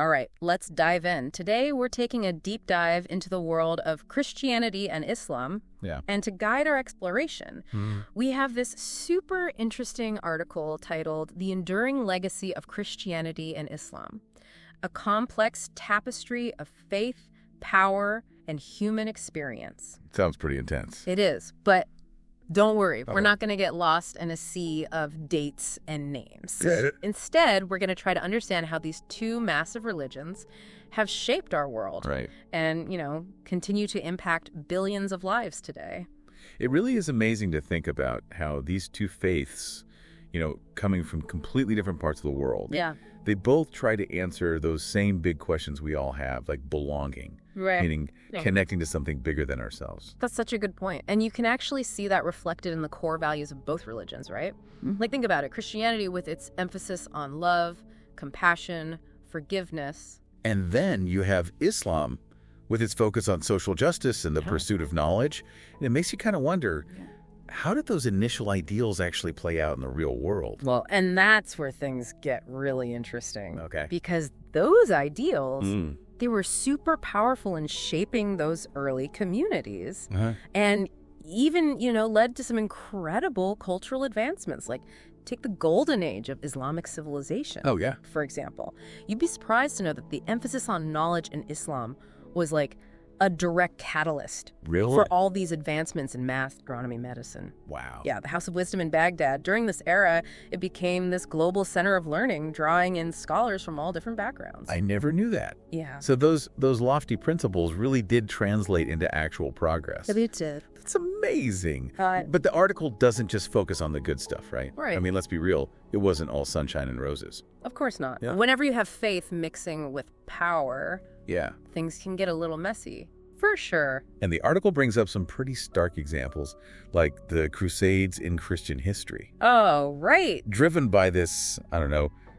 All right, let's dive in. Today, we're taking a deep dive into the world of Christianity and Islam. Yeah. And to guide our exploration, we have this super interesting article titled The Enduring Legacy of Christianity and Islam, a complex tapestry of faith, power, and human experience. Sounds pretty intense. It is, but don't worry, Okay. we're not going to get lost in a sea of dates and names. Yeah. Instead, we're going to try to understand how these two massive religions have shaped our world Right. and, continue to impact billions of lives today. It really is amazing to think about how these two faiths, coming from completely different parts of the world, Yeah. they both try to answer those same big questions we all have, like belonging, Right. meaning Yeah. connecting to something bigger than ourselves. That's such a good point. And you can actually see that reflected in the core values of both religions, right? Like, think about it. Christianity with its emphasis on love, compassion, forgiveness. And then you have Islam with its focus on social justice and the pursuit of knowledge. And it makes you kind of wonder, how did those initial ideals actually play out in the real world? Well, and that's where things get really interesting. Okay. Because those ideals, Mm. they were super powerful in shaping those early communities. Uh-huh. And even, led to some incredible cultural advancements. Like, take the golden age of Islamic civilization. Oh, yeah. For example. You'd be surprised to know that the emphasis on knowledge in Islam was like a direct catalyst Really? for all these advancements in math, astronomy, medicine. Wow. Yeah, the House of Wisdom in Baghdad. During this era, it became this global center of learning, drawing in scholars from all different backgrounds. I never knew that. Yeah. So those lofty principles really did translate into actual progress. They did. That's amazing. Uh, But the article doesn't just focus on the good stuff, right? Right. I mean, let's be real. It wasn't all sunshine and roses. Of course not. Yeah. Whenever you have faith mixing with power, Yeah. things can get a little messy. For sure. And the article brings up some pretty stark examples, like the Crusades in Christian history. Oh, right. Driven by this,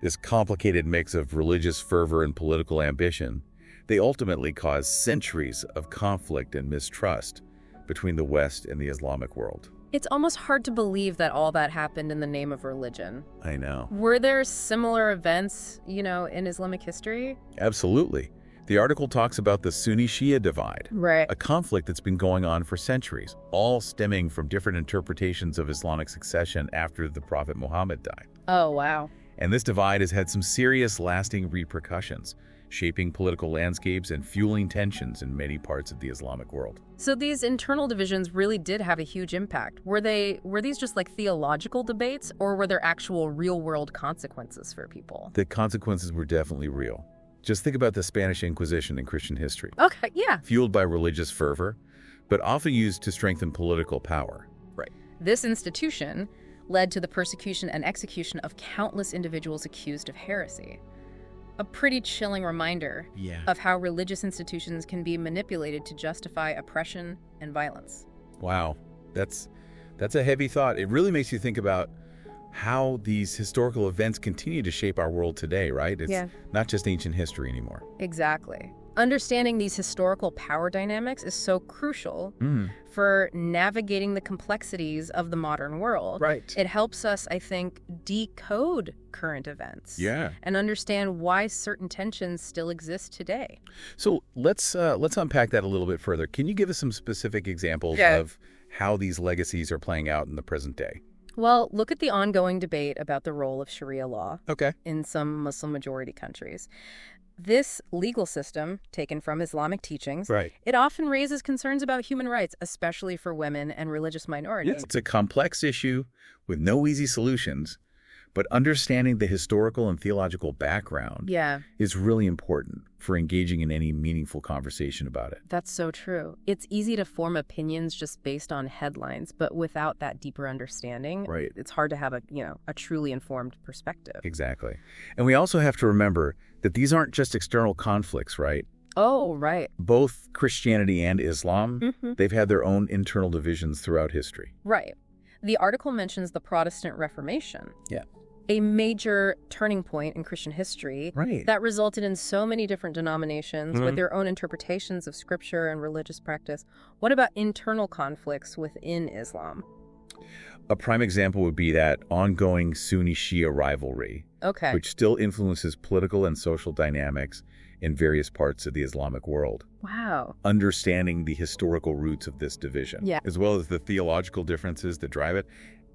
this complicated mix of religious fervor and political ambition, they ultimately caused centuries of conflict and mistrust between the West and the Islamic world. It's almost hard to believe that all that happened in the name of religion. I know. Were there similar events, in Islamic history? Absolutely. The article talks about the Sunni-Shia divide, Right. a conflict that's been going on for centuries, all stemming from different interpretations of Islamic succession after the Prophet Muhammad died. Oh, wow. And this divide has had some serious lasting repercussions, shaping political landscapes and fueling tensions in many parts of the Islamic world. So these internal divisions really did have a huge impact. Were these just like theological debates, or were there actual real-world consequences for people? The consequences were definitely real. Just think about the Spanish Inquisition in Christian history. Okay, yeah. Fueled by religious fervor, but often used to strengthen political power. Right. This institution led to the persecution and execution of countless individuals accused of heresy. A pretty chilling reminder of how religious institutions can be manipulated to justify oppression and violence. Wow. That's a heavy thought. It really makes you think about how these historical events continue to shape our world today, right? It's not just ancient history anymore. Exactly. Understanding these historical power dynamics is so crucial for navigating the complexities of the modern world. Right. It helps us, I think, decode current events. Yeah. And understand why certain tensions still exist today. So let's unpack that a little bit further. Can you give us some specific examples of how these legacies are playing out in the present day? Well, look at the ongoing debate about the role of Sharia law Okay. in some Muslim-majority countries. This legal system, taken from Islamic teachings, Right. it often raises concerns about human rights, especially for women and religious minorities. Yes. It's a complex issue with no easy solutions, but understanding the historical and theological background is really important for engaging in any meaningful conversation about it. That's so true. It's easy to form opinions just based on headlines, but without that deeper understanding, it's hard to have a truly informed perspective. Exactly. And we also have to remember that these aren't just external conflicts, right? Oh, right. Both Christianity and Islam, they've had their own internal divisions throughout history. Right. The article mentions the Protestant Reformation. Yeah. A major turning point in Christian history that resulted in so many different denominations with their own interpretations of scripture and religious practice. What about internal conflicts within Islam? A prime example would be that ongoing Sunni-Shia rivalry, Okay. which still influences political and social dynamics in various parts of the Islamic world. Wow. Understanding the historical roots of this division, Yeah. as well as the theological differences that drive it,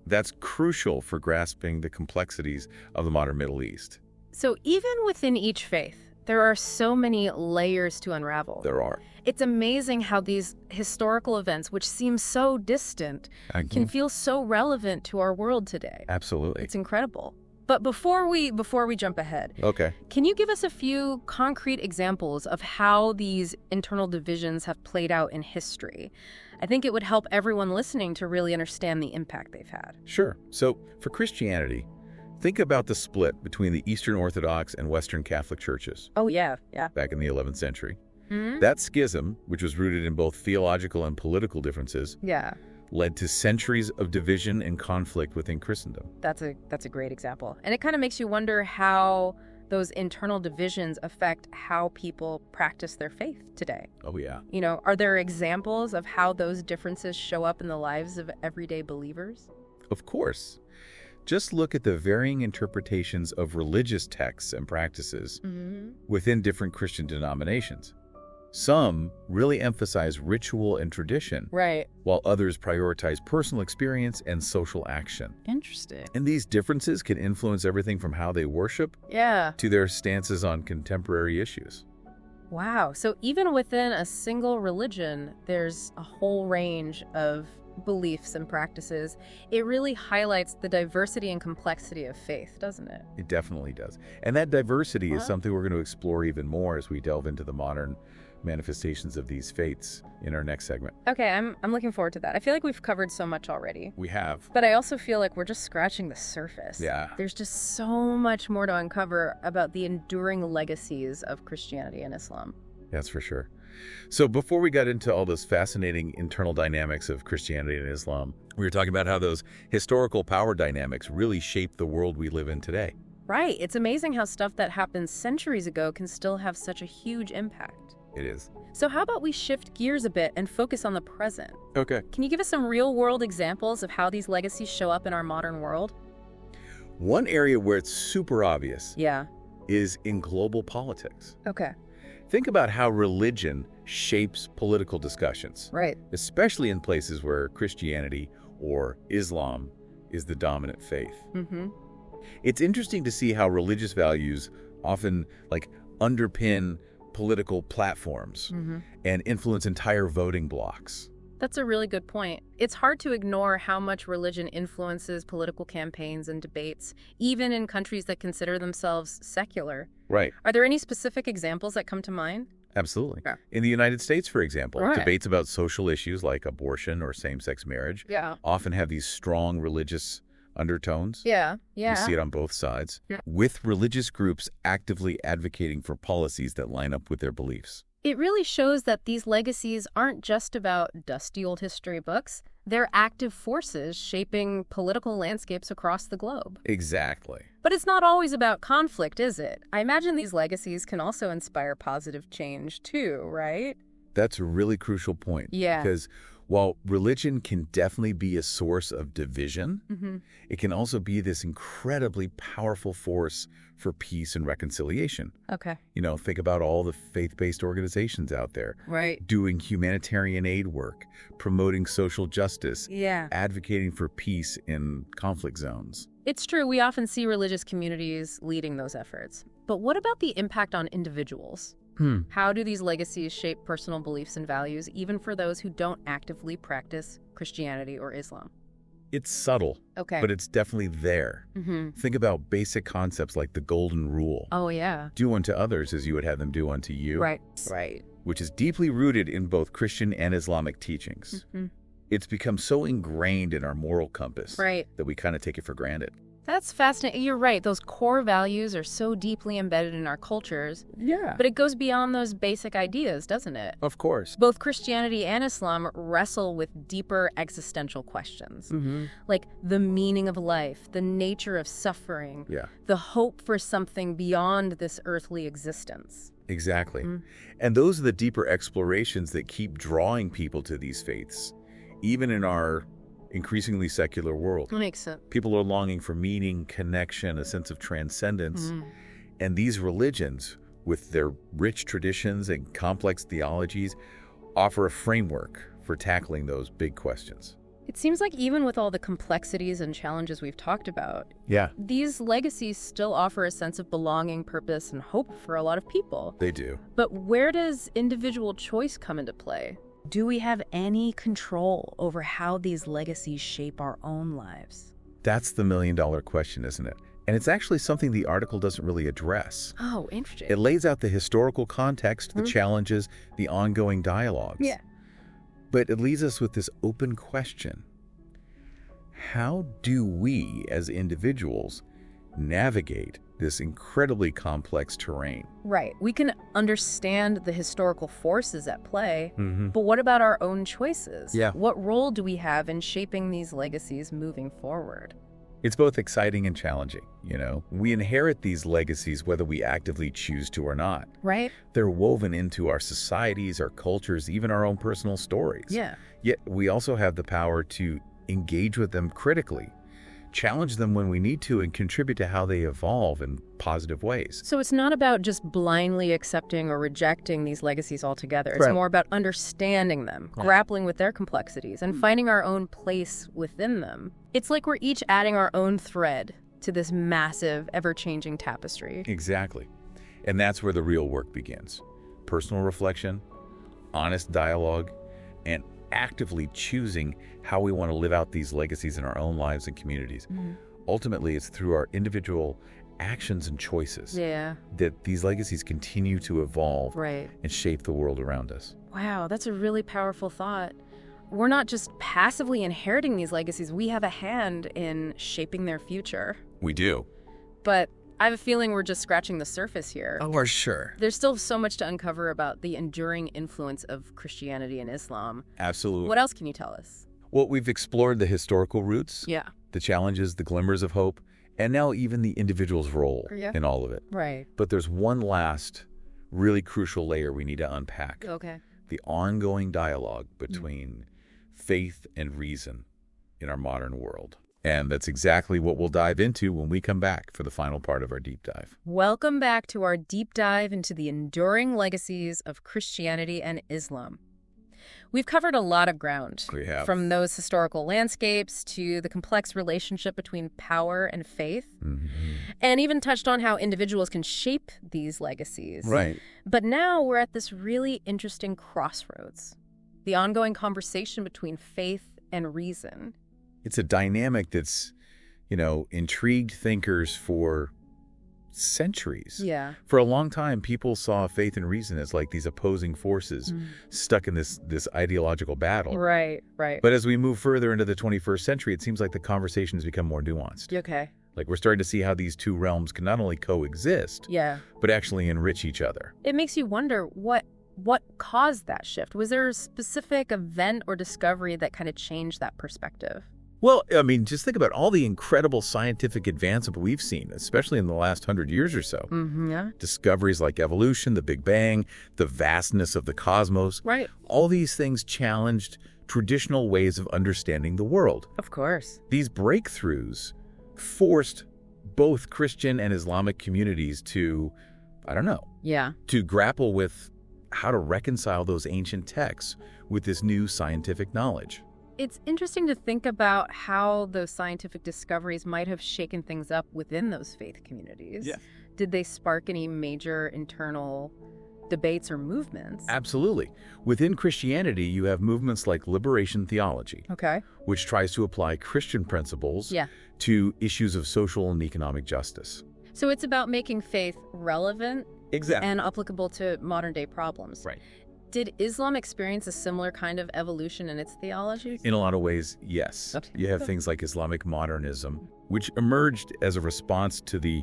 that's crucial for grasping the complexities of the modern Middle East. So even within each faith, there are so many layers to unravel. There are. It's amazing how these historical events, which seem so distant, can feel so relevant to our world today. Absolutely. It's incredible. But before we jump ahead, Okay. can you give us a few concrete examples of how these internal divisions have played out in history? I think it would help everyone listening to really understand the impact they've had. Sure. So for Christianity, think about the split between the Eastern Orthodox and Western Catholic churches Oh, yeah. back in the 11th century. Hmm? That schism, which was rooted in both theological and political differences, Yeah, led to centuries of division and conflict within Christendom. that's a great example. And it kind of makes you wonder how those internal divisions affect how people practice their faith today. Oh, yeah. Are there examples of how those differences show up in the lives of everyday believers? Of course. Just look at the varying interpretations of religious texts and practices within different Christian denominations. Some really emphasize ritual and tradition, Right. while others prioritize personal experience and social action. Interesting. And these differences can influence everything from how they worship Yeah. to their stances on contemporary issues. Wow. So even within a single religion, there's a whole range of beliefs and practices. It really highlights the diversity and complexity of faith, doesn't it? It definitely does. And that diversity is Huh? something we're going to explore even more as we delve into the modern manifestations of these faiths in our next segment. Okay, I'm looking forward to that. I feel like we've covered so much already. We have. But I also feel like we're just scratching the surface. Yeah. There's just so much more to uncover about the enduring legacies of Christianity and Islam. That's for sure. So before we got into all those fascinating internal dynamics of Christianity and Islam, we were talking about how those historical power dynamics really shape the world we live in today. Right. It's amazing how stuff that happened centuries ago can still have such a huge impact. It is. So how about we shift gears a bit and focus on the present? Okay. Can you give us some real-world examples of how these legacies show up in our modern world? One area where it's super obvious Yeah. is in global politics. Okay. Think about how religion shapes political discussions, Right. especially in places where Christianity or Islam is the dominant faith. Mm-hmm. It's interesting to see how religious values often underpin political platforms Mm-hmm. and influence entire voting blocks. That's a really good point. It's hard to ignore how much religion influences political campaigns and debates, even in countries that consider themselves secular. Right. Are there any specific examples that come to mind? Absolutely. Yeah. In the United States, for example, Right. debates about social issues like abortion or same-sex marriage Yeah. often have these strong religious undertones. Yeah. You see it on both sides, Yeah. with religious groups actively advocating for policies that line up with their beliefs. It really shows that these legacies aren't just about dusty old history books. They're active forces shaping political landscapes across the globe. Exactly. But it's not always about conflict, is it? I imagine these legacies can also inspire positive change too, right? That's a really crucial point. Yeah. Because while religion can definitely be a source of division, Mm-hmm. it can also be this incredibly powerful force for peace and reconciliation. Okay. Think about all the faith-based organizations out there Right. doing humanitarian aid work, promoting social justice, Yeah. advocating for peace in conflict zones. It's true, we often see religious communities leading those efforts. But what about the impact on individuals? How do these legacies shape personal beliefs and values, even for those who don't actively practice Christianity or Islam? It's subtle, Okay. but it's definitely there. Mm-hmm. Think about basic concepts like the golden rule. Oh, yeah. Do unto others as you would have them do unto you, Right. Right. which is deeply rooted in both Christian and Islamic teachings. Mm-hmm. It's become so ingrained in our moral compass Right. that we kind of take it for granted. That's fascinating. You're right. Those core values are so deeply embedded in our cultures. Yeah. But it goes beyond those basic ideas, doesn't it? Of course. Both Christianity and Islam wrestle with deeper existential questions, like the meaning of life, the nature of suffering, Yeah, the hope for something beyond this earthly existence. exactly. And those are the deeper explorations that keep drawing people to these faiths, even in our increasingly secular world. That makes sense. People are longing for meaning, connection, a sense of transcendence. And these religions, with their rich traditions and complex theologies, offer a framework for tackling those big questions. It seems like even with all the complexities and challenges we've talked about, these legacies still offer a sense of belonging, purpose, and hope for a lot of people. They do. But where does individual choice come into play? Do we have any control over how these legacies shape our own lives? That's the million-dollar question, isn't it? And it's actually something the article doesn't really address. Oh, interesting. It lays out the historical context, the challenges, the ongoing dialogues. Yeah. But it leaves us with this open question. How do we, as individuals, navigate this incredibly complex terrain? Right. We can understand the historical forces at play, but what about our own choices? Yeah. What role do we have in shaping these legacies moving forward? It's both exciting and challenging, you know? We inherit these legacies whether we actively choose to or not. Right? They're woven into our societies, our cultures, even our own personal stories. Yeah. Yet we also have the power to engage with them critically, challenge them when we need to, and contribute to how they evolve in positive ways. So it's not about just blindly accepting or rejecting these legacies altogether. It's Right. more about understanding them, grappling with their complexities, and finding our own place within them. It's like we're each adding our own thread to this massive, ever-changing tapestry. Exactly. And that's where the real work begins. Personal reflection, honest dialogue, and actively choosing how we want to live out these legacies in our own lives and communities. Ultimately, it's through our individual actions and choices that these legacies continue to evolve and shape the world around us. Wow, that's a really powerful thought. We're not just passively inheriting these legacies, we have a hand in shaping their future. We do. But I have a feeling we're just scratching the surface here. Oh, we're sure. There's still so much to uncover about the enduring influence of Christianity and Islam. Absolutely. What else can you tell us? Well, we've explored the historical roots, the challenges, the glimmers of hope, and now even the individual's role in all of it. Right. But there's one last really crucial layer we need to unpack. Okay. The ongoing dialogue between faith and reason in our modern world. And that's exactly what we'll dive into when we come back for the final part of our deep dive. Welcome back to our deep dive into the enduring legacies of Christianity and Islam. We've covered a lot of ground, We have. from those historical landscapes to the complex relationship between power and faith, and even touched on how individuals can shape these legacies. Right. But now we're at this really interesting crossroads, the ongoing conversation between faith and reason. It's a dynamic that's, intrigued thinkers for centuries. Yeah. For a long time, people saw faith and reason as like these opposing forces stuck in this ideological battle. Right. But as we move further into the 21st century, it seems like the conversation has become more nuanced. Okay. Like we're starting to see how these two realms can not only coexist, but actually enrich each other. It makes you wonder what caused that shift. Was there a specific event or discovery that kind of changed that perspective? Well, I mean, just think about all the incredible scientific advancement we've seen, especially in the last 100 years or so. Yeah. Discoveries like evolution, the Big Bang, the vastness of the cosmos. Right. All these things challenged traditional ways of understanding the world. Of course. These breakthroughs forced both Christian and Islamic communities to, to grapple with how to reconcile those ancient texts with this new scientific knowledge. It's interesting to think about how those scientific discoveries might have shaken things up within those faith communities. Yeah. Did they spark any major internal debates or movements? Absolutely. Within Christianity, you have movements like liberation theology, Okay. which tries to apply Christian principles to issues of social and economic justice. So it's about making faith relevant Exactly. and applicable to modern day problems. Right. Did Islam experience a similar kind of evolution in its theology? In a lot of ways, yes. You have things like Islamic modernism, which emerged as a response to the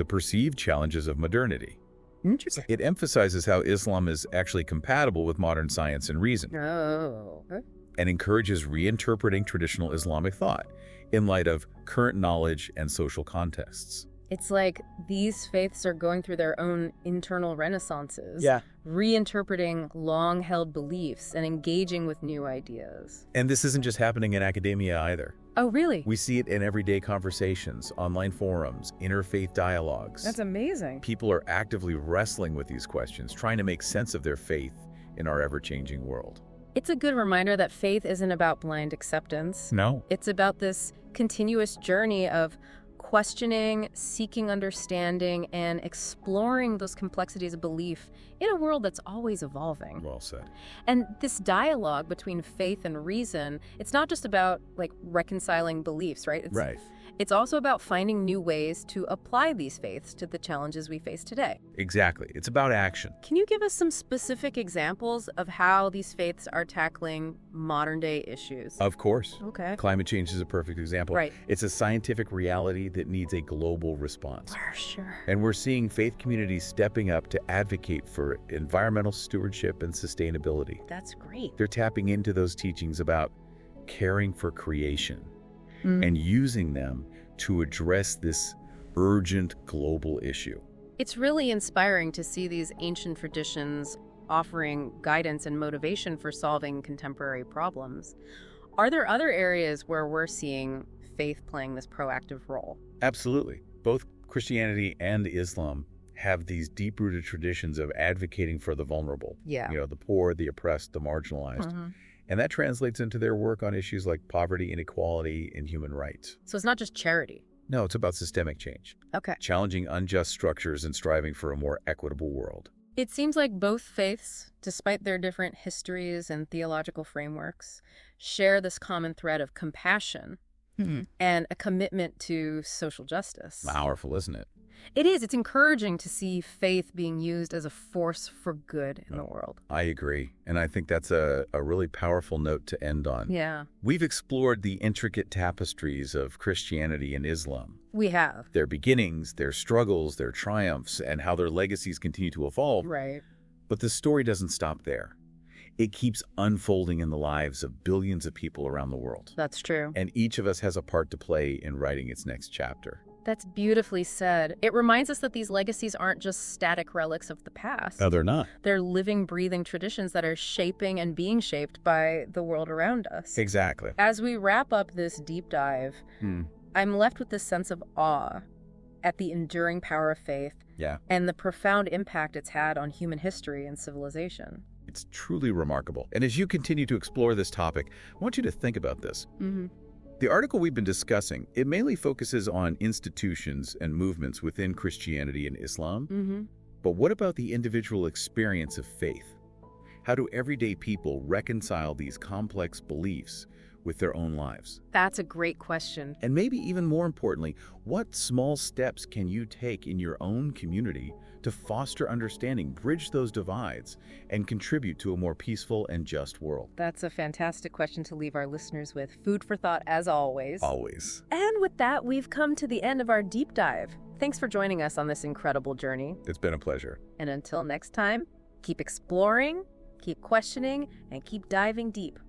perceived challenges of modernity. Interesting. It emphasizes how Islam is actually compatible with modern science and reason, Oh, okay. and encourages reinterpreting traditional Islamic thought in light of current knowledge and social contexts. It's like these faiths are going through their own internal renaissances, Yeah. reinterpreting long-held beliefs and engaging with new ideas. And this isn't just happening in academia either. Oh, really? We see it in everyday conversations, online forums, interfaith dialogues. That's amazing. People are actively wrestling with these questions, trying to make sense of their faith in our ever-changing world. It's a good reminder that faith isn't about blind acceptance. No. It's about this continuous journey of questioning, seeking understanding, and exploring those complexities of belief in a world that's always evolving. Well said. And this dialogue between faith and reason, it's not just about like reconciling beliefs, right? Right. It's also about finding new ways to apply these faiths to the challenges we face today. Exactly. It's about action. Can you give us some specific examples of how these faiths are tackling modern-day issues? Of course. Okay. Climate change is a perfect example. Right. It's a scientific reality that needs a global response. For sure. And we're seeing faith communities stepping up to advocate for environmental stewardship and sustainability. That's great. They're tapping into those teachings about caring for creation and using them to address this urgent global issue. It's really inspiring to see these ancient traditions offering guidance and motivation for solving contemporary problems. Are there other areas where we're seeing faith playing this proactive role? Absolutely. Both Christianity and Islam have these deep-rooted traditions of advocating for the vulnerable. Yeah. The poor, the oppressed, the marginalized. And that translates into their work on issues like poverty, inequality, and human rights. So it's not just charity. No, it's about systemic change, Okay. challenging unjust structures and striving for a more equitable world. It seems like both faiths, despite their different histories and theological frameworks, share this common thread of compassion and a commitment to social justice. Powerful, isn't it? It is. It's encouraging to see faith being used as a force for good in the world. I agree. And I think that's a really powerful note to end on. Yeah, We've explored the intricate tapestries of Christianity and Islam, we have. their beginnings, their struggles, their triumphs, and how their legacies continue to evolve. Right. But the story doesn't stop there. It keeps unfolding in the lives of billions of people around the world. That's true. And each of us has a part to play in writing its next chapter. That's beautifully said. It reminds us that these legacies aren't just static relics of the past. They're not. They're living, breathing traditions that are shaping and being shaped by the world around us. Exactly. As we wrap up this deep dive, I'm left with this sense of awe at the enduring power of faith Yeah. and the profound impact it's had on human history and civilization. It's truly remarkable. And as you continue to explore this topic, I want you to think about this. The article we've been discussing, it mainly focuses on institutions and movements within Christianity and Islam. But what about the individual experience of faith? How do everyday people reconcile these complex beliefs with their own lives? That's a great question. And maybe even more importantly, what small steps can you take in your own community to foster understanding, bridge those divides, and contribute to a more peaceful and just world? That's a fantastic question to leave our listeners with. Food for thought, as always. Always. And with that, we've come to the end of our deep dive. Thanks for joining us on this incredible journey. It's been a pleasure. And until next time, keep exploring, keep questioning, and keep diving deep.